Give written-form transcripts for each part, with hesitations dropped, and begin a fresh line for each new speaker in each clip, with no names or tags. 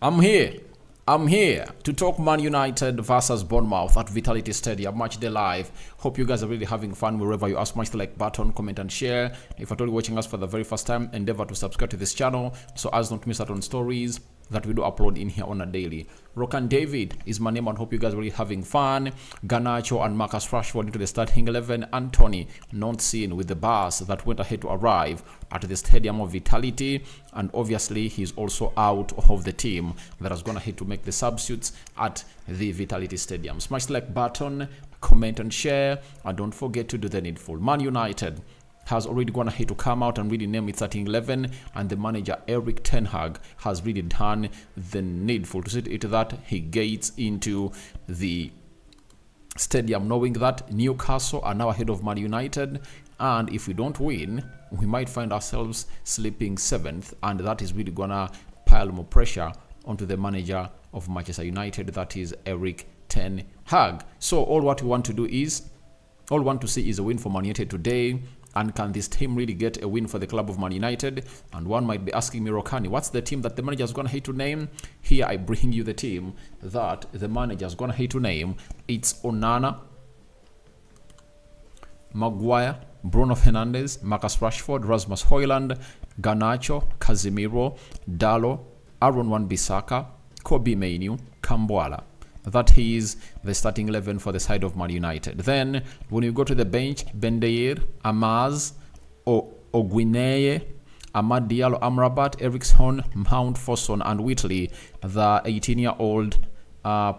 I'm here. I'm here to talk Man United versus Bournemouth at Vitality Stadium, match day live. Hope you guys are really having fun wherever you are. Smash the like button, comment and share. If you're watching us for the very first time, endeavor to subscribe to this channel so as not to miss out on stories that we do upload in here on a daily. Rokan David is my name and hope you guys are really having fun. Garnacho and Marcus Rashford into the starting 11. Anthony not seen with the bus that went ahead to arrive at the Stadium of Vitality, and obviously he's also out of the team that is going to head to make the substitutes at the Vitality Stadium. Smash the like button, comment and share, and don't forget to do the needful. Man United has already gone ahead to come out and really name its starting 11, and the manager Erik ten Hag has really done the needful to see to that he gets into the stadium knowing that Newcastle are now ahead of Man United, and if we don't win we might find ourselves sleeping 7th, and that is really gonna pile more pressure onto the manager of Manchester United, that is Erik ten Hag. So all we want to see is a win for Man United today. And can this team really get a win for the club of Man United? And one might be asking me, Rokani, what's the team that the manager is going to hate to name? Here I bring you the team that the manager is going to hate to name. It's Onana, Maguire, Bruno Fernandes, Marcus Rashford, Rasmus Højlund, Garnacho, Casemiro, Dalot, Aaron Wan-Bissaka, Kobe Mainoo, Kambwala. That is the starting 11 for the side of Man United. Then, when you go to the bench, Bendeir, Amaz, Oguineye, Amad Diallo, Amrabat, Eriksson, Mount Foson, and Whitley, the 18-year-old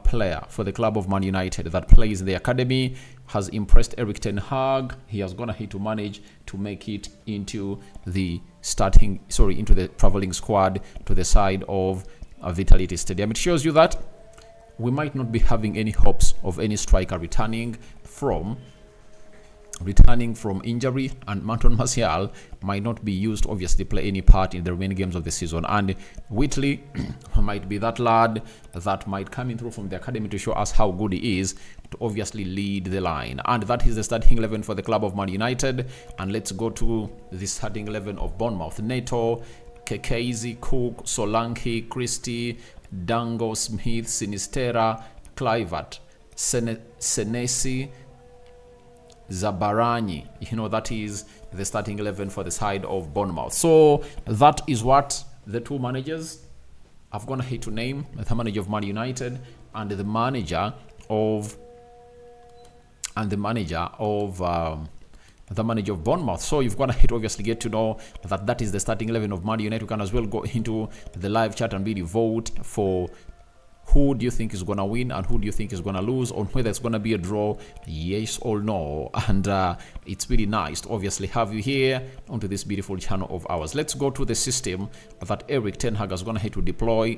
player for the club of Man United that plays in the academy, has impressed Erik ten Hag. He has gone ahead to manage to make it into the into the traveling squad to the side of Vitality Stadium. It shows you that we might not be having any hopes of any striker returning from injury, and Martin Martial might not be used to obviously play any part in the remaining games of the season, and Whitley might be that lad that might come in through from the academy to show us how good he is to obviously lead the line. And that is the starting 11 for the club of Man United. And let's go to the starting 11 of Bournemouth. Neto, Kekezi, Cook, Solanke, Christie, Dango, Smith, Sinistera, Kluivert, Senesi, Zabarani. That is the starting 11 for the side of Bournemouth. So that is what the two managers have gone ahead to name, the manager of Man United and the manager of Bournemouth. So you've gone ahead to obviously get to know that is the starting 11 of Man United. You can as well go into the live chat and really vote for who do you think is going to win and who do you think is going to lose, on whether it's going to be a draw, yes or no. And it's really nice to obviously have you here onto this beautiful channel of ours. Let's go to the system that Erik ten Hag has gone ahead to deploy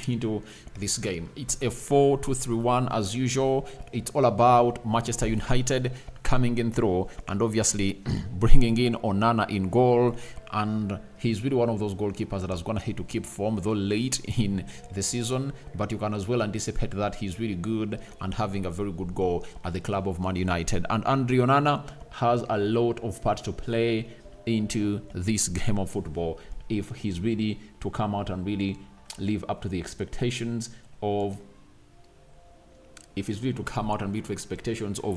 into this game. It's a 4-2-3-1 as usual. It's all about Manchester United coming in through and obviously bringing in Onana in goal, and he's really one of those goalkeepers that has gone ahead to keep form, though late in the season, but you can as well anticipate that he's really good and having a very good goal at the club of Man United. And Andre Onana has a lot of part to play into this game of football if he's really to come out and really live up to the expectations of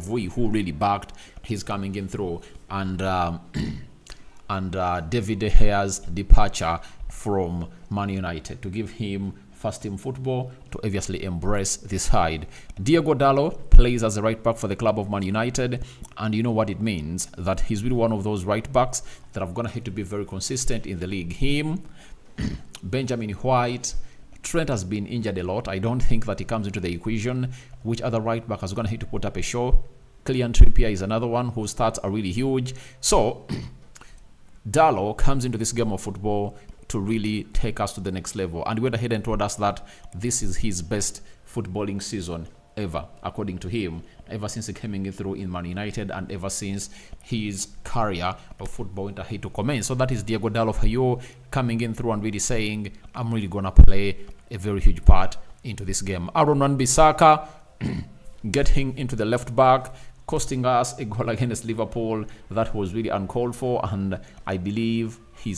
we who really backed his coming in through and David De Gea's departure from Man United to give him first team football to obviously embrace this side. Diego Dalot plays as a right back for the club of Man United, and you know what it means, that he's really one of those right backs that have gonna have to be very consistent in the league. Him, Benjamin White, Trent has been injured a lot. I don't think that he comes into the equation. Which other right back is going to have to put up a show? Kylian Trippier is another one whose stats are really huge. So Dalot comes into this game of football to really take us to the next level, and we went ahead and told us that this is his best footballing season ever, according to him, ever since he came in through in Man United and ever since his career of football went ahead to commence. So that is Diego Dalot for you, coming in through and really saying, I'm really gonna play a very huge part into this game. Aaron Wan-Bissaka getting into the left back, costing us a goal against Liverpool that was really uncalled for, and I believe he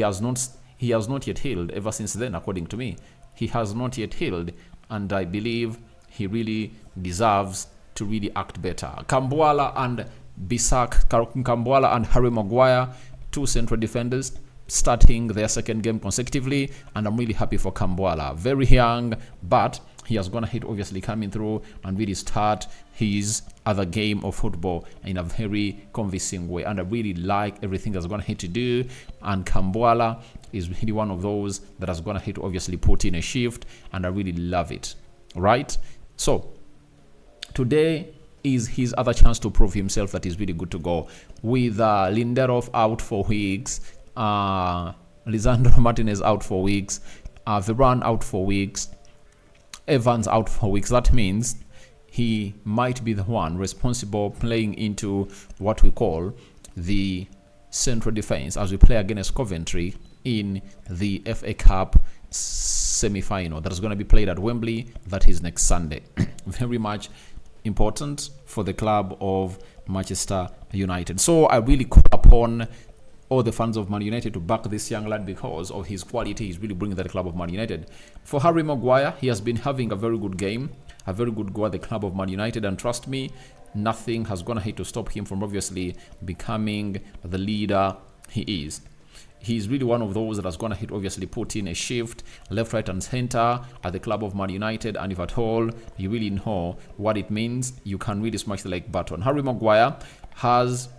has not he has not yet healed ever since then, according to me. He has not yet healed, and I believe he really deserves to really act better. Kambwala and Kambwala and Harry Maguire, two central defenders, starting their second game consecutively, and I'm really happy for Kambwala. Very young, but he has gone ahead, obviously coming through and really start his other game of football in a very convincing way, and I really like everything that's gone ahead to do. And Kambwala is really one of those that has gone ahead to obviously put in a shift, and I really love it. Right? So today is his other chance to prove himself that he's really good to go. With Lindelof out for weeks, Lisandro Martinez out for weeks, Varane out for weeks, Evans out for weeks. That means he might be the one responsible playing into what we call the central defense as we play against Coventry in the FA Cup semi-final that is going to be played at Wembley. That is next Sunday. Very much important for the club of Manchester United. So I really call upon all the fans of Man United to back this young lad because of his quality. He's really bringing the club of Man United. For Harry Maguire, he has been having a very good game, a very good go at the club of Man United, and trust me, nothing has gone ahead to stop him from obviously becoming the leader he is. He's really one of those that has gone ahead obviously put in a shift left, right and center at the club of Man United, and if at all you really know what it means, you can really smash the like button. Harry Maguire has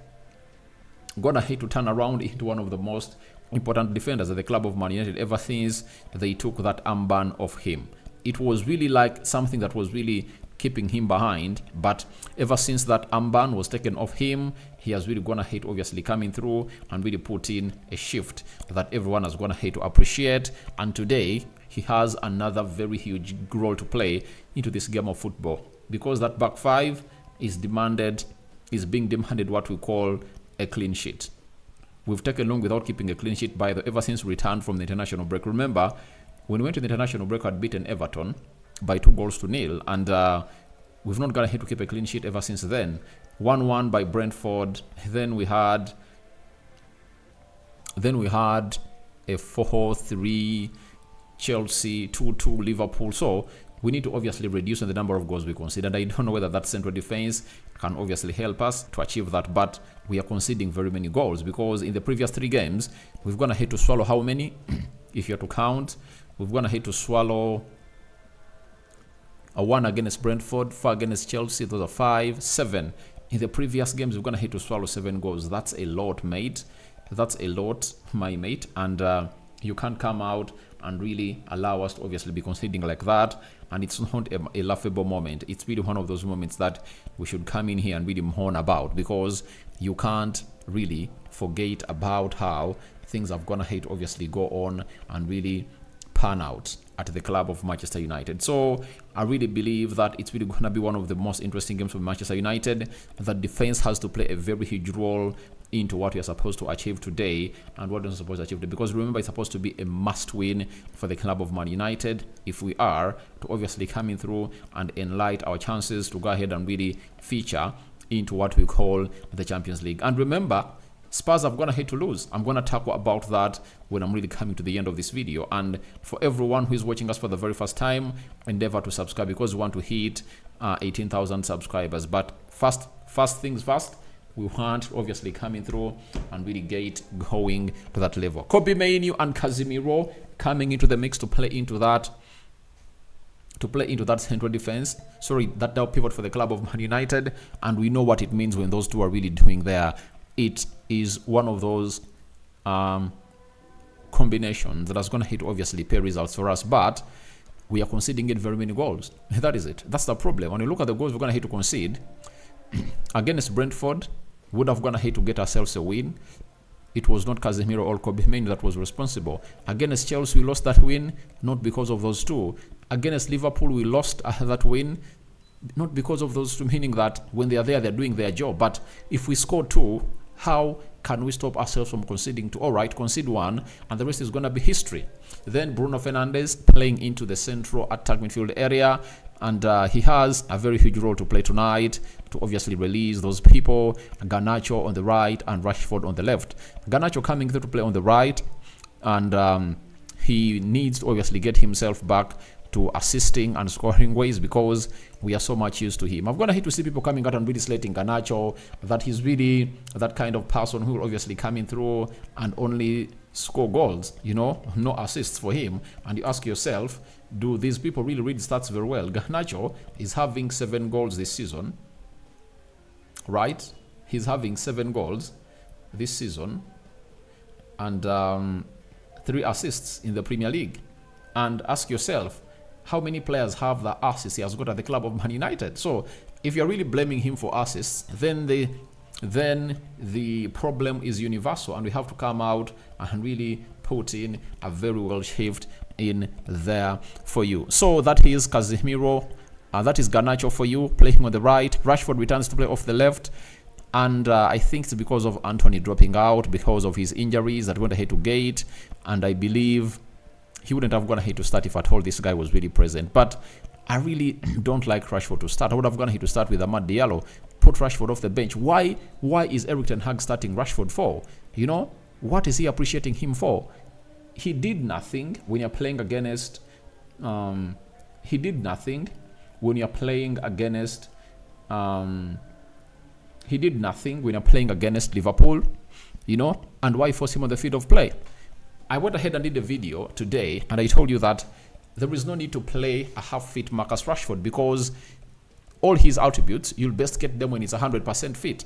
gone ahead to turn around into one of the most important defenders at the club of Man United ever since they took that armband off him. It was really like something that was really keeping him behind, but ever since that armband was taken off him, he has really gone ahead obviously coming through and really put in a shift that everyone has gone ahead to appreciate. And today he has another very huge role to play into this game of football, because that back five is being demanded what we call a clean sheet. We've taken long without keeping a clean sheet by the ever since we returned from the international break. Remember, when we went to the international break, had beaten Everton by 2-0, and we've not got ahead to keep a clean sheet ever since then. 1-1 by Brentford. Then we had a 4-3 Chelsea, 2-2 Liverpool. So we need to obviously reduce the number of goals we concede. And I don't know whether that central defense can obviously help us to achieve that, but we are conceding very many goals, because in the previous 3 games, we've gone ahead to swallow how many? If you're to count, we've gone ahead to swallow a 1 against Brentford, 4 against Chelsea, those are 5, 7. In the previous games, we've gone ahead to swallow 7 goals. That's a lot, mate. That's a lot, my mate. And you can't come out and really allow us to obviously be conceding like that. And it's not a laughable moment. It's really one of those moments that we should come in here and really mourn about, because you can't really forget about how things have gone ahead to obviously go on and really pan out at the club of Manchester United. So I really believe that it's really going to be one of the most interesting games for Manchester United. The defense has to play a very huge role into what we are supposed to achieve today and what we're supposed to achieve today, because remember, it's supposed to be a must win for the club of Man United if we are to obviously coming through and enlight our chances to go ahead and really feature into what we call the Champions League. And remember, Spurs have gone ahead to lose. I'm going to talk about that when I'm really coming to the end of this video. And for everyone who is watching us for the very first time, endeavor to subscribe, because we want to hit 18,000 subscribers. But first things first, we want obviously coming through and really get going to that level. Kobe Mainoo and Casemiro coming into the mix to play into that central defense. That pivot for the club of Man United. And we know what it means when those two are really doing there. It is one of those combinations that is going to hit obviously pay results for us, but we are conceding it very many goals. That is it. That's the problem. When you look at the goals we're going to hit to concede against Brentford, would have gone ahead to get ourselves a win. It was not Casemiro or Kobe Mainoo that was responsible. Against Chelsea, we lost that win, not because of those two. Against Liverpool, we lost that win, not because of those two, meaning that when they are there, they're doing their job. But if we score 2, how can we stop ourselves from conceding 2? All right, concede 1, and the rest is going to be history. Then Bruno Fernandes playing into the central attack midfield area, and he has a very huge role to play tonight to obviously release those people. Garnacho on the right and Rashford on the left. Garnacho coming through to play on the right, and he needs to obviously get himself back to assisting and scoring ways, because we are so much used to him. I'm gonna hate to see people coming out and really slating Garnacho, that he's really that kind of person who will obviously come in through and only score goals, you know, no assists for him. And you ask yourself, do these people really read stats very well? Garnacho is having 7 goals this season, right? He's having 7 goals this season and 3 assists in the Premier League. And ask yourself, how many players have the assists he has got at the club of Man United? So if you're really blaming him for assists, then the problem is universal, and we have to come out and really put in a very well shift in there for you. So that is Casemiro, that is Garnacho for you, playing on the right. Rashford returns to play off the left. And I think it's because of Anthony dropping out because of his injuries that went ahead to Gate, and I believe he wouldn't have gone ahead to start if at all this guy was really present. But I really don't like Rashford to start. I would have gone ahead to start with Amad Diallo, put Rashford off the bench. Why is Erik ten Hag starting Rashford for? You know, what is he appreciating him for? He did nothing when you're playing against he did nothing when you're playing against he did nothing when you're playing against Liverpool, you know. And why force him on the field of play? I went ahead and did a video today, and I told you that there is no need to play a half-fit Marcus Rashford, because all his attributes, you'll best get them when he's 100% fit.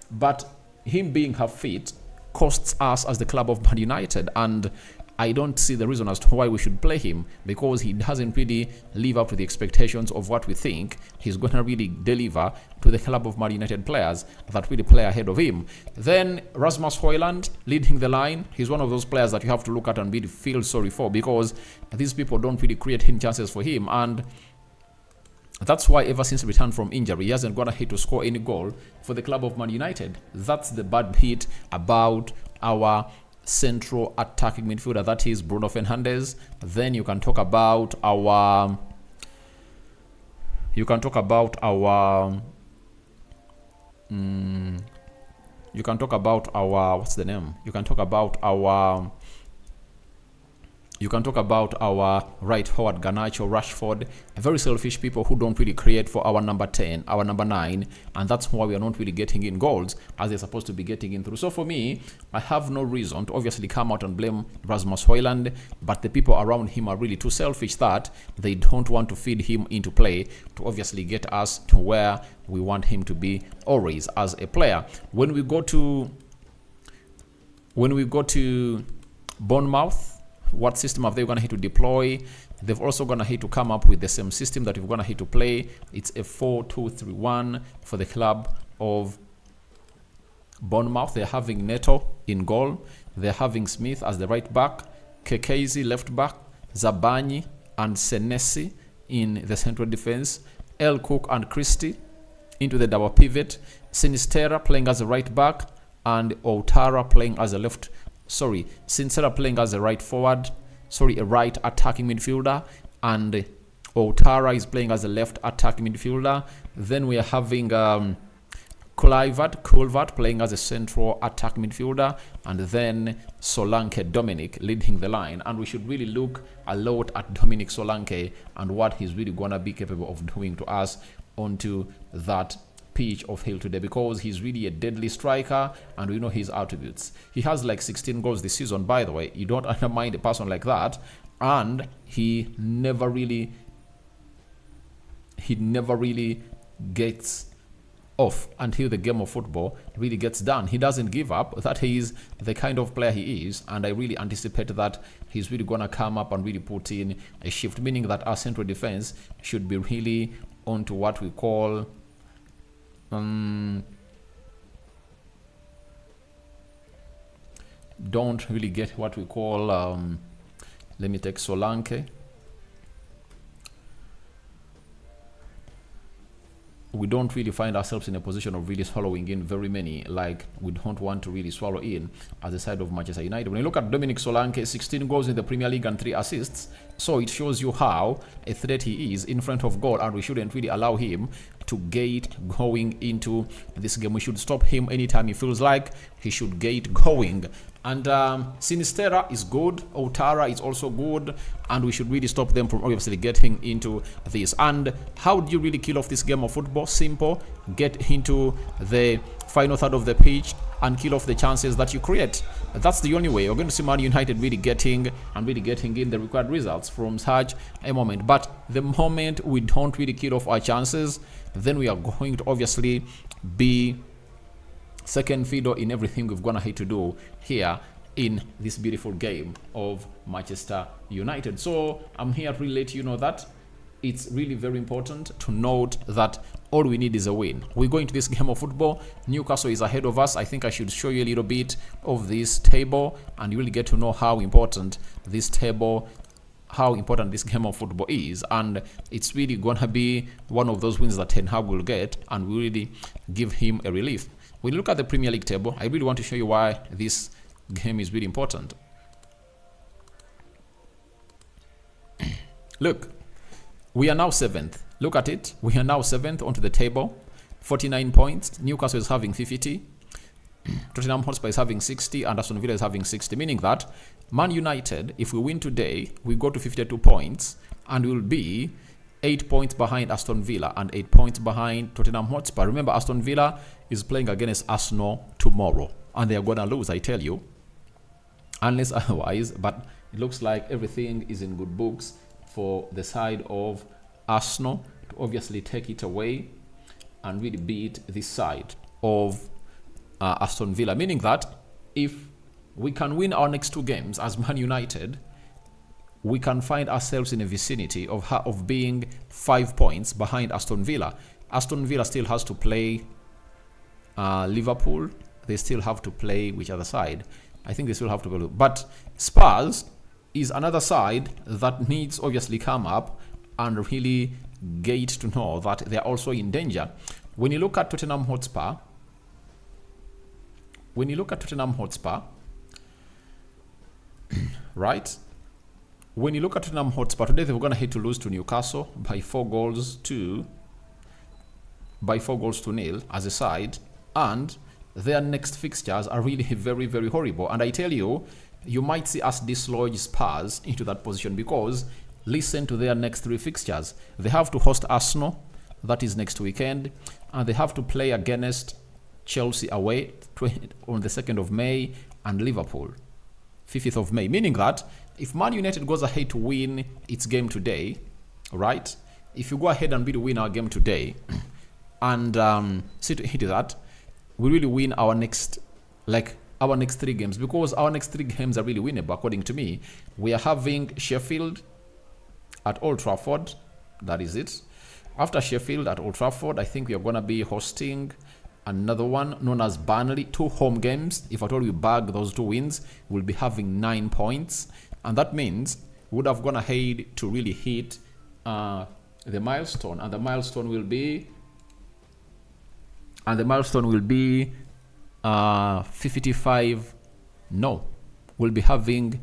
But him being half-fit costs us as the club of Man United, and I don't see the reason as to why we should play him, because he doesn't really live up to the expectations of what we think he's going to really deliver to the club of Man United players that really play ahead of him. Then Rasmus Højlund leading the line. He's one of those players that you have to look at and really feel sorry for, because these people don't really create any chances for him. And that's why ever since he returned from injury, he hasn't gone ahead to score any goal for the club of Man United. That's the bad hit about our central attacking midfielder, that is Bruno Fernandes. Then you can talk about our what's the name? You can talk about our right forward Garnacho Rashford, very selfish people who don't really create for our number 10, our number 9, and that's why we are not really getting in goals as they're supposed to be getting in through. So for me, I have no reason to obviously come out and blame Rasmus Højlund, but the people around him are really too selfish that they don't want to feed him into play to obviously get us to where we want him to be always as a player. When we go to Bournemouth, what system have they going to hit to deploy? They've also going to hit to come up with the same system that we're going to hit to play. It's a 4-2-3-1 for the club of Bournemouth. They're having Neto in goal. They're having Smith as the right back, Kekezi left back, Zabani and Senesi in the central defense, El Cook and Christie into the double pivot, Sinistera playing as a right back, and Ouattara playing as a Sincera playing as a right forward, a right attacking midfielder, and Ouattara is playing as a left attacking midfielder. Then we are having Kulvert playing as a central attacking midfielder, and then Solanke Dominic leading the line. And we should really look a lot at Dominic Solanke and what he's really gonna be capable of doing to us onto that pitch of Hill today, because he's really a deadly striker and we know his attributes. He has like 16 goals this season, by the way. You don't undermine a person like that, and he never really gets off until the game of football really gets done. He doesn't give up. That is the kind of player he is, and I really anticipate that he's really gonna come up and really put in a shift, meaning that our central defense should be really onto what we call don't really get what we call let me take Solanke. We don't really find ourselves in a position of really swallowing in very many, like we don't want to really swallow in as a side of Manchester United. When you look at Dominic Solanke, 16 goals in the Premier League and 3 assists, so it shows you how a threat he is in front of goal, and we shouldn't really allow him to get going into this game. We should stop him anytime he feels like he should get going. And Sinistera is good, Outara is also good, and we should really stop them from obviously getting into this. And how do you really kill off this game of football? Simple. Get into the final third of the pitch and kill off the chances that you create. That's the only way. You're going to see Man United really getting in the required results from such a moment. But the moment we don't really kill off our chances, then we are going to obviously be second fiddle in everything we've gone ahead to do here in this beautiful game of Manchester United. So I'm here to really let you know that it's really very important to note that all we need is a win. We go into this game of football. Newcastle is ahead of us. I think I should show you a little bit of this table, and you will get to know how important this game of football is. And it's really gonna be one of those wins that Ten Hag will get, and will really give him a relief. When you look at the Premier League table, I really want to show you why this game is really important. Look, we are now 7th. Look at it. We are now 7th onto the table. 49 points. Newcastle is having 50. Tottenham Hotspur is having 60. And Aston Villa is having 60. Meaning that Man United, if we win today, we go to 52 points. And we will be 8 points behind Aston Villa and 8 points behind Tottenham Hotspur. Remember, Aston Villa is playing against Arsenal tomorrow. And they are going to lose, I tell you. Unless otherwise. But it looks like everything is in good books for the side of Arsenal to obviously take it away and really beat this side of Aston Villa. Meaning that if we can win our next 2 games as Man United, we can find ourselves in a vicinity of being 5 points behind Aston Villa. Aston Villa still has to play Liverpool. They still have to play which other side? I think they still have to play. But Spurs is another side that needs obviously come up and really get to know that they are also in danger. When you look at Tottenham Hotspur, right? When you look at Tottenham Hotspur, today they were going to hit to lose to Newcastle by 4 goals to nil as a side, and their next fixtures are really very, very horrible. And I tell you, you might see us dislodge Spurs into that position because listen to their next 3 fixtures. They have to host Arsenal, that is next weekend, and they have to play against Chelsea away on the 2nd of May and Liverpool 5th of May. Meaning that if Man United goes ahead to win its game today, right? If you go ahead and win our game today and see to hit that, we really win our next 3 games, because our next 3 games are really winnable according to me. We are having Sheffield at Old Trafford. That is it. After Sheffield at Old Trafford, I think we are going to be hosting another one known as Burnley. 2 home games. If at all we bag those 2 wins, we'll be having 9 points. And that means we would have gone ahead to really hit the milestone. And the milestone will be 55. No, we'll be having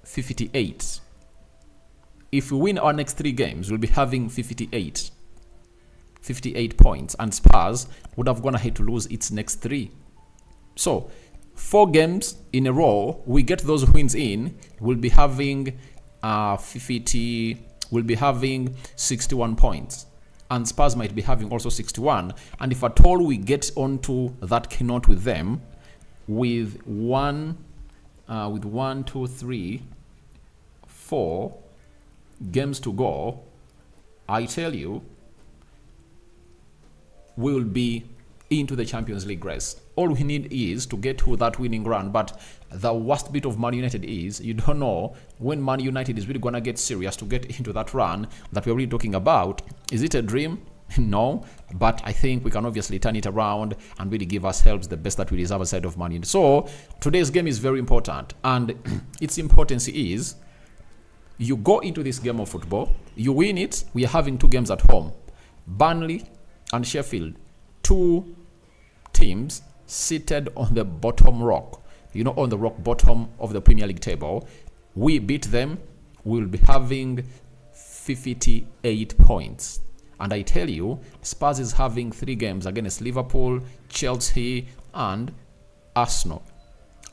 58. If we win our next 3 games, we'll be having 58 points, and Spurs would have gone ahead to lose its next 3. So 4 games in a row, we get those wins in, we'll be having 61 points. And Spurs might be having also 61. And if at all we get onto that keynote with them, with 4 games to go, I tell you, we will be into the Champions League race. All we need is to get to that winning run. But the worst bit of Man United is you don't know when Man United is really going to get serious to get into that run that we're really talking about. Is it a dream? No, but I think we can obviously turn it around and really give ourselves the best that we deserve aside of Man United. So today's game is very important, and its importance is you go into this game of football, you win it. We are having 2 games at home, Burnley and Sheffield, 2 teams seated on the bottom rock, on the rock bottom of the Premier League table. We beat them, we'll be having 58 points. And I tell you, Spurs is having 3 games against Liverpool, Chelsea, and Arsenal.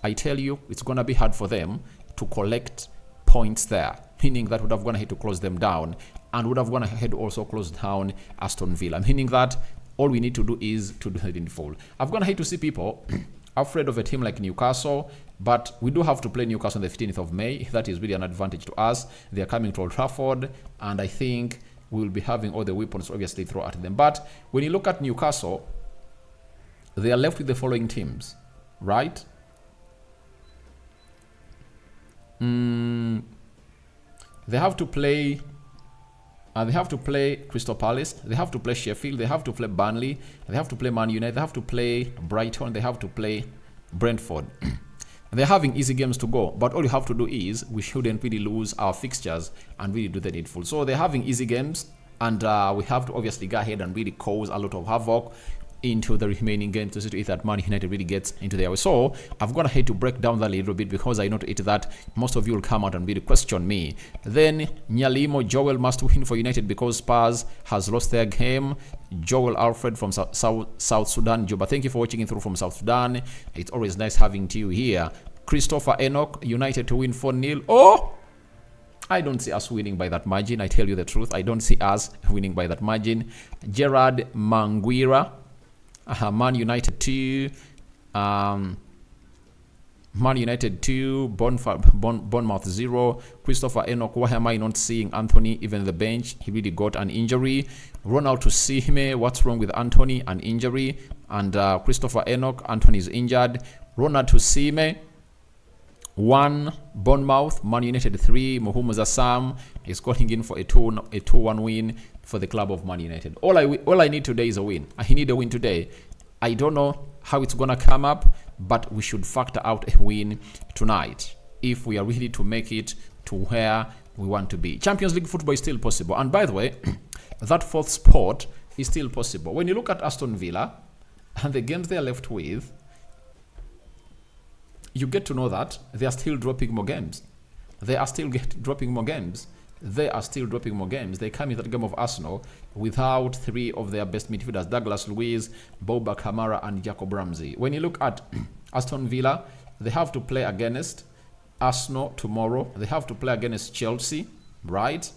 I tell you, it's going to be hard for them to collect points there, meaning that would have gone ahead to close them down, and would have gone ahead to also close down Aston Villa, meaning that all we need to do is to do it in full. I've gone ahead to see people afraid of a team like Newcastle, but we do have to play Newcastle on the 15th of May. That is really an advantage to us. They are coming to Old Trafford, and I think we will be having all the weapons obviously throw at them. But when you look at Newcastle, they are left with the following teams, right? They have to play Crystal Palace, they have to play Sheffield, they have to play Burnley, they have to play Man United, they have to play Brighton, they have to play Brentford. They're having easy games to go, but all you have to do is we shouldn't really lose our fixtures and really do the needful. So they're having easy games, and we have to obviously go ahead and really cause a lot of havoc into the remaining games to see to it that Man United really gets into their way. So I've gone ahead to break down that a little bit because I know to it that most of you will come out and really question me. Then Nyalimo Joel must win for United because Spurs has lost their game. Joel Alfred from South Sudan. Juba, thank you for watching in through from South Sudan. It's always nice having you here. Christopher Enoch, United to win 4-0. Oh! I don't see us winning by that margin. I tell you the truth. I don't see us winning by that margin. Gerard Manguira. Man United 2, Man United 2, Bournemouth 0. Christopher Enoch, why am I not seeing Anthony even the bench? He really got an injury. Ronald to Sihime, what's wrong with Anthony? An injury. And Christopher Enoch, Anthony is injured. Ronald to Sihime 1, Bournemouth, Man United 3. Mohumu Zassam is calling in for a 2-1 win for the club of Man United. All I need today is a win. I need a win today. I don't know how it's gonna come up, but we should factor out a win tonight if we are really to make it to where we want to be. Champions League football is still possible, and by the way, that 4th spot is still possible. When you look at Aston Villa and the games they are left with, you get to know that they are still dropping more games. They are still dropping more games. They come in that game of Arsenal without 3 of their best midfielders, Douglas Luiz, Boba Kamara, and Jacob Ramsey. When you look at Aston Villa, they have to play against Arsenal tomorrow. They have to play against Chelsea, right?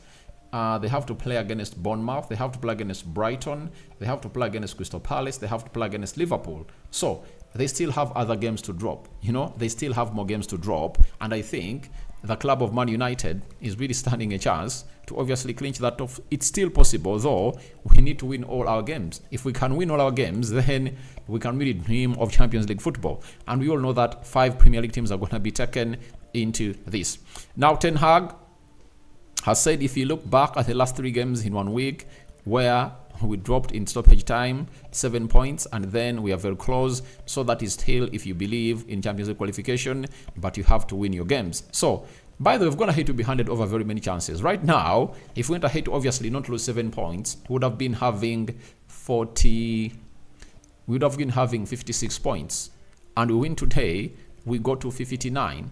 They have to play against Bournemouth. They have to play against Brighton. They have to play against Crystal Palace. They have to play against Liverpool. So they still have other games to drop. You know, they still have more games to drop. And I think the club of Man United is really standing a chance to obviously clinch that off. It's still possible, though we need to win all our games. If we can win all our games, then we can really dream of Champions League football. And we all know that 5 Premier League teams are going to be taken into this. Now, Ten Hag has said if you look back at the last 3 games in 1 week, where we dropped in stoppage time 7 points, and then we are very close. So that is still if you believe in Champions League qualification, but you have to win your games. So by the way, we've gone ahead to be handed over very many chances. Right now, if we went ahead to obviously not lose 7 points, we would have been having 56 points. And we win today, we go to 59.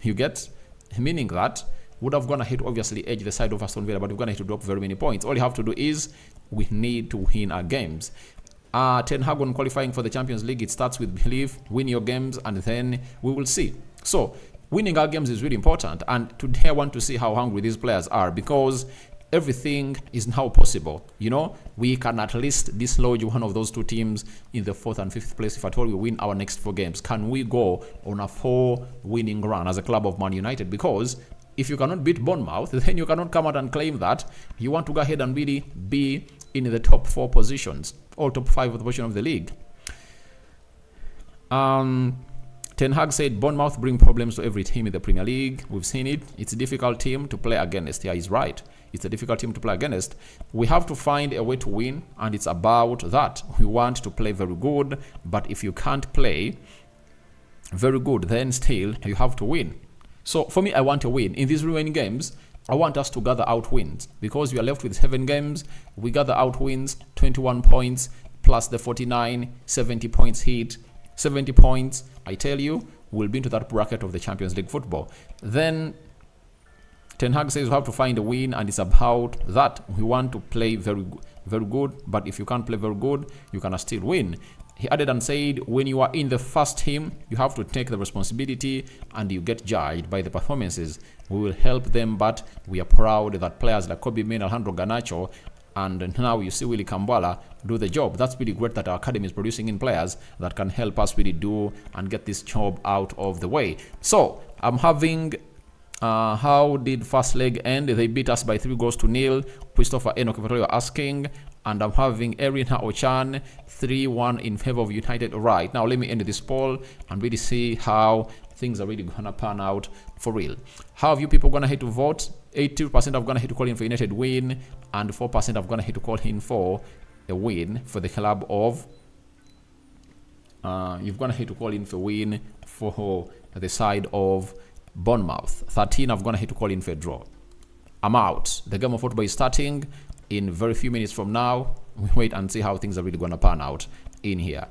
You get? Meaning that would have gone ahead to obviously edge the side of Aston Villa, but we're going to have to drop very many points. All you have to do is we need to win our games. Ten Hag on qualifying for the Champions League, it starts with belief, win your games, and then we will see. So winning our games is really important, and today I want to see how hungry these players are, because everything is now possible. You know, we can at least dislodge one of those 2 teams in the 4th and 5th place if at all we win our next 4 games. Can we go on a 4 winning run as a club of Man United? Because if you cannot beat Bournemouth, then you cannot come out and claim that you want to go ahead and really be in the top 4 positions or top 5 position of the league. Ten Hag said Bournemouth bring problems to every team in the Premier League. We've seen it. It's a difficult team to play against. Yeah, he's right. It's a difficult team to play against. We have to find a way to win, and it's about that. We want to play very good, but if you can't play very good, then still you have to win. So for me, I want a win. In these remaining games, I want us to gather out wins, because we are left with 7 games. We gather out wins, 21 points, plus the 49, 70 points hit. 70 points, I tell you, we'll be into that bracket of the Champions League football. Then Ten Hag says we have to find a win, and it's about that. We want to play very good. very good, but if you can't play very good, you can still win. He added and said, when you are in the first team, you have to take the responsibility and you get judged by the performances. We will help them, but we are proud that players like Kobe Mane, Alejandro Garnacho, and now you see Willy Kambwala do the job. That's really great that our academy is producing in players that can help us really do and get this job out of the way. So I'm having how did first leg end? They beat us by 3-0. Christopher Enoch you're asking. And I'm having Erina Ochan 3-1 in favor of United. Right, now let me end this poll and really see how things are really gonna pan out for real. How have you people gonna hit to vote? 82% have gonna hit to call in for United win, and 4% have gonna hit to call in for a win for the club of you've gonna hit to call in for win for the side of Bournemouth. 13 have gonna hit to call in for a draw. I'm out. The game of football is starting in very few minutes from now. We wait and see how things are really gonna pan out in here.